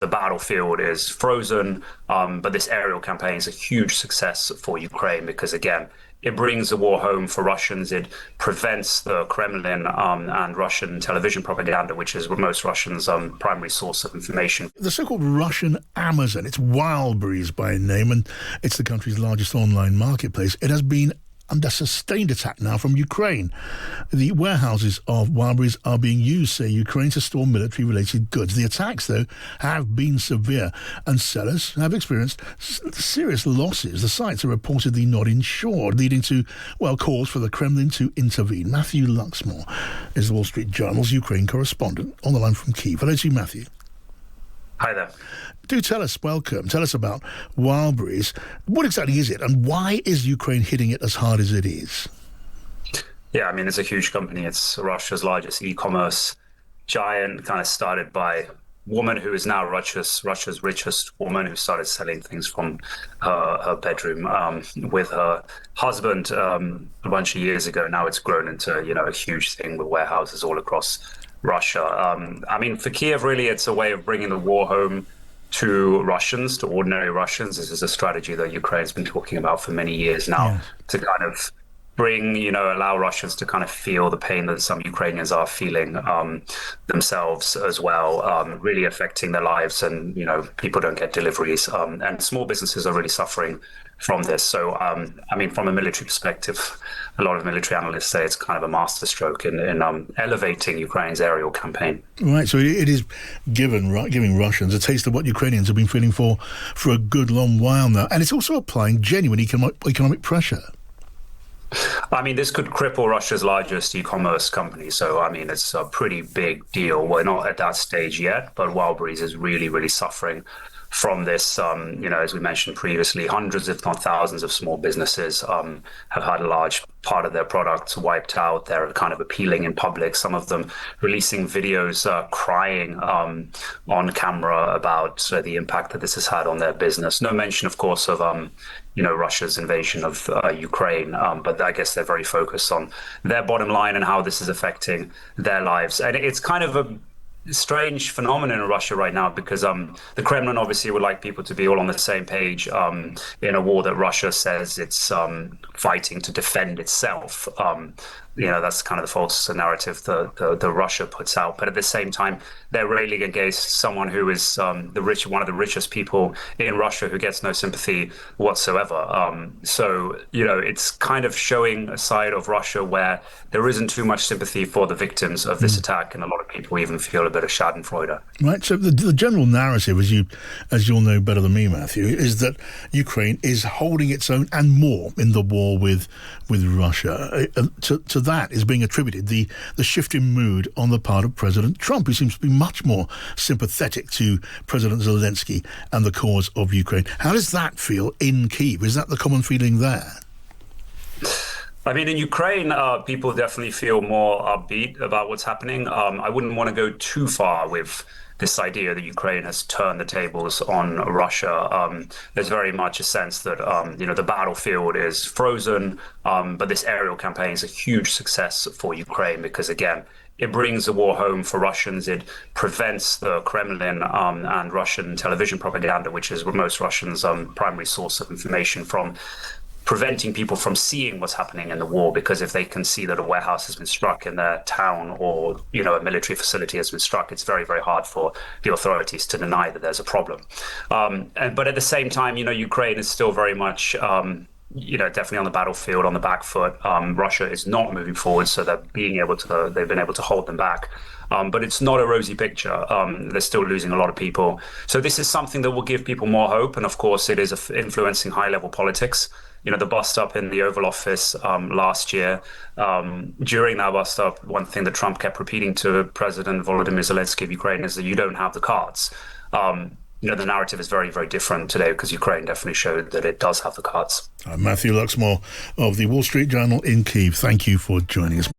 the battlefield is frozen, but this aerial campaign is a huge success for Ukraine because, again, it brings the war home for Russians. It prevents the Kremlin and Russian television propaganda, which is most Russians' primary source of information. The so-called Russian Amazon, it's Wildberries by name, and it's the country's largest online marketplace. It has been under sustained attack now from Ukraine. The warehouses of Wildberries are being used, say Ukraine, to store military-related goods. The attacks, though, have been severe, and sellers have experienced serious losses. The sites are reportedly not insured, leading to, calls for the Kremlin to intervene. Matthew Luxmoore is the Wall Street Journal's Ukraine correspondent on the line from Kyiv. Hello to you, Matthew. Hi there. Do tell us about Wildberries. What exactly is it, and why is Ukraine hitting it as hard as it is? Yeah, I mean, it's a huge company. It's Russia's largest e-commerce giant, kind of started by a woman who is now Russia's richest woman, who started selling things from her bedroom with her husband a bunch of years ago. Now it's grown into, a huge thing with warehouses all across Russia. I mean, for Kiev, really, it's a way of bringing the war home to Russians, to ordinary Russians. This is a strategy that Ukraine's been talking about for many years now, to kind of bring, allow Russians to kind of feel the pain that some Ukrainians are feeling themselves as well, really affecting their lives. And, people don't get deliveries, and small businesses are really suffering from this. So, I mean, from a military perspective, a lot of military analysts say it's kind of a masterstroke in elevating Ukraine's aerial campaign. Right, so it is giving Russians a taste of what Ukrainians have been feeling for a good long while now. And it's also applying genuine economic pressure. I mean, this could cripple Russia's largest e-commerce company. So, I mean, it's a pretty big deal. We're not at that stage yet, but Wildberries is really, really suffering from this. As we mentioned previously, hundreds, if not thousands, of small businesses have had a large part of their products wiped out. They're kind of appealing in public, some of them releasing videos crying on camera about the impact that this has had on their business. No mention, of course, of Russia's invasion of Ukraine, but I guess they're very focused on their bottom line and how this is affecting their lives. And it's kind of a strange phenomenon in Russia right now because the Kremlin obviously would like people to be all on the same page in a war that Russia says it's fighting to defend itself. That's kind of the false narrative that Russia puts out. But at the same time, they're railing against someone who is one of the richest people in Russia who gets no sympathy whatsoever. So, it's kind of showing a side of Russia where there isn't too much sympathy for the victims of this attack. And a lot of people even feel a bit of schadenfreude. Right. So the general narrative, as you'll know better than me, Matthew, is that Ukraine is holding its own and more in the war with Russia. To that is being attributed the shift in mood on the part of President Trump, who seems to be much more sympathetic to President Zelensky and the cause of Ukraine. How does that feel in Kyiv? Is that the common feeling there? I mean, in Ukraine, people definitely feel more upbeat about what's happening. I wouldn't want to go too far with this idea that Ukraine has turned the tables on Russia. There's very much a sense that, the battlefield is frozen, but this aerial campaign is a huge success for Ukraine because, again, it brings the war home for Russians. It prevents the Kremlin and Russian television propaganda, which is most Russians' primary source of information, from preventing people from seeing what's happening in the war, because if they can see that a warehouse has been struck in their town or, a military facility has been struck, it's very, very hard for the authorities to deny that there's a problem. But at the same time, Ukraine is still very much, definitely on the battlefield, on the back foot. Russia is not moving forward, so they've been able to hold them back. But it's not a rosy picture. They're still losing a lot of people. So this is something that will give people more hope. And of course, it is influencing high-level politics. The bust-up in the Oval Office last year, during that bust-up, one thing that Trump kept repeating to President Volodymyr Zelensky of Ukraine is that you don't have the cards. The narrative is very, very different today because Ukraine definitely showed that it does have the cards. Matthew Luxmoore of the Wall Street Journal in Kyiv. Thank you for joining us.